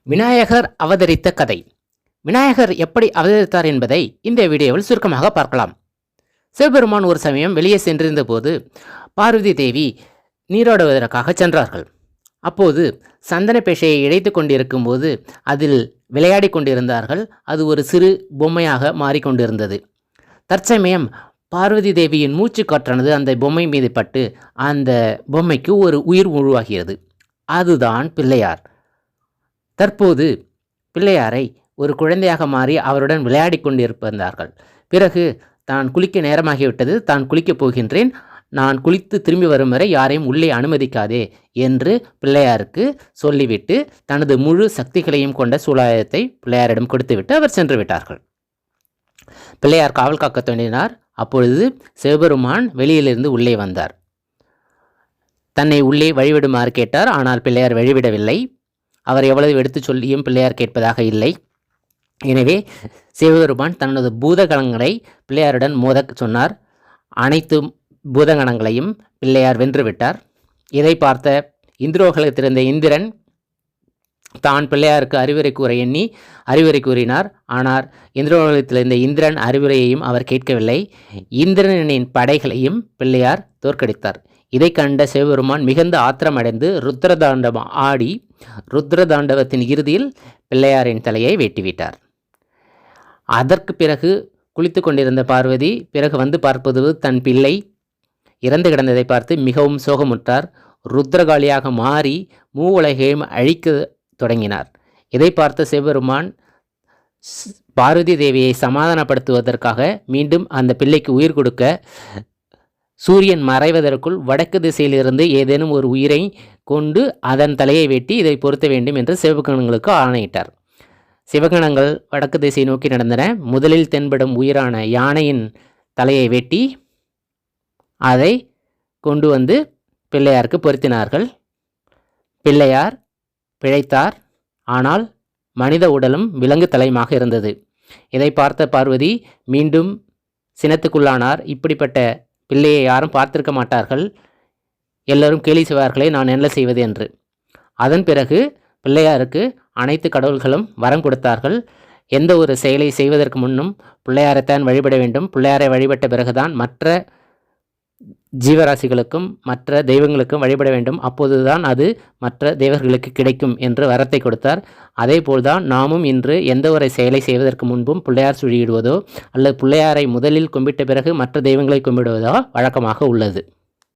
விநாயகர் அவதரித்த கதை. விநாயகர் எப்படி அவதரித்தார் என்பதை இந்த வீடியோவில் சுருக்கமாக பார்க்கலாம். சிவபெருமான் ஒரு சமயம் வெளியே சென்றிருந்த போது பார்வதி தேவி நீராடுவதற்காக சென்றார்கள். அப்போது சந்தன பேஷையை இழைத்து கொண்டிருக்கும் போது அதில் விளையாடி கொண்டிருந்தார்கள். அது ஒரு சிறு பொம்மையாக மாறிக்கொண்டிருந்தது. தற்சமயம் பார்வதி தேவியின் மூச்சு காற்றானது அந்த பொம்மை மீது பட்டு அந்த பொம்மைக்கு ஒரு உயிர் உருவாகிறது. அதுதான் பிள்ளையார். தற்போது பிள்ளையாரை ஒரு குழந்தையாக மாறி அவருடன் விளையாடி கொண்டிருந்தார்கள். பிறகு தான் குளிக்க நேரமாகிவிட்டது, தான் குளிக்கப் போகின்றேன், நான் குளித்து திரும்பி வரும் வரை யாரையும் உள்ளே அனுமதிக்காதே என்று பிள்ளையாருக்கு சொல்லிவிட்டு தனது முழு சக்திகளையும் கொண்ட சூலாயுதத்தை பிள்ளையாரிடம் கொடுத்துவிட்டு அவர் சென்று விட்டார்கள். பிள்ளையார் காவல் காக்க தோன்றினார். அப்பொழுது சிவபெருமான் வெளியிலிருந்து உள்ளே வந்தார். தன்னை உள்ளே வழிவிடுமாறு கேட்டார். ஆனால் பிள்ளையார் வழிவிடவில்லை. அவர் எவ்வளவு எடுத்து சொல்லியும் பிள்ளையார் கேட்பதாக இல்லை. எனவே சிவபெருமான் தனது பூதகணங்களை பிள்ளையாருடன் மோதச் சொன்னார். அனைத்து பூதகணங்களையும் பிள்ளையார் வென்றுவிட்டார். இதை பார்த்த இந்திரோகலத்திலிருந்த இந்திரன் தான் பிள்ளையாருக்கு அறிவுரை கூற எண்ணி அறிவுரை கூறினார். ஆனால் இந்திரோகலத்திலிருந்த இந்திரன் அறிவுரையையும் அவர் கேட்கவில்லை. இந்திரனின் படைகளையும் பிள்ளையார் தோற்கடித்தார். இதை கண்ட சிவபெருமான் மிகுந்த ஆத்திரமடைந்து ருத்ரதாண்டம் ஆடி ருத்ரதாண்டவத்தின் இறுதியில் பிள்ளையாரின் தலையை வெட்டிவிட்டார். அதற்கு பிறகு குளித்து கொண்டிருந்த பார்வதி பிறகு வந்து பார்ப்பது தன் பிள்ளை இறந்து கிடந்ததை பார்த்து மிகவும் சோகமுற்றார். ருத்ரகாளியாக மாறி மூவுலகையும் அழிக்க தொடங்கினார். இதை பார்த்த சிவபெருமான் பார்வதி தேவியை சமாதானப்படுத்துவதற்காக மீண்டும் அந்த பிள்ளைக்கு உயிர் கொடுக்க சூரியன் மறைவதற்குள் வடக்கு திசையிலிருந்து ஏதேனும் ஒரு உயிரை கொண்டு அதன் தலையை வெட்டி இதை பொருத்த வேண்டும் என்று சிவகணங்களுக்கு ஆணையிட்டார். சிவகணங்கள் வடக்கு திசை நோக்கி நடந்தன. முதலில் தென்படும் உயிரான யானையின் தலையை வெட்டி அதை கொண்டு வந்து பிள்ளையாருக்கு பொருத்தினார்கள். பிள்ளையார் பிழைத்தார். ஆனால் மனித உடலும் விலங்கு தலையுமாக இருந்தது. இதை பார்த்த பார்வதி மீண்டும் சினத்துக்குள்ளானார். இப்படிப்பட்ட பிள்ளையை யாரும் பார்த்திருக்க மாட்டார்கள், எல்லோரும் கேலி செய்வார்களே, நான் என்ன செய்வது என்று. அதன் பிறகு பிள்ளையாருக்கு அனைத்து கடவுள்களும் வரம் கொடுத்தார்கள். எந்த ஒரு செயலை செய்வதற்கு முன்னும் பிள்ளையாரைத்தான் வழிபட வேண்டும். பிள்ளையாரை வழிபட்ட பிறகுதான் மற்ற ஜீவராசிகளுக்கும் மற்ற தெய்வங்களுக்கும் வழிபட வேண்டும். அப்போதுதான் அது மற்ற தேவர்களுக்கு கிடைக்கும் என்று வரத்தை கொடுத்தார். அதே போல்தான் நாமும் இன்று எந்த ஒரு செயலை செய்வதற்கு முன்பும் பிள்ளையார் சுழியிடுவதோ அல்லது பிள்ளையாரை முதலில் கும்பிட்ட பிறகு மற்ற தெய்வங்களை கும்பிடுவதோ வழக்கமாக உள்ளது.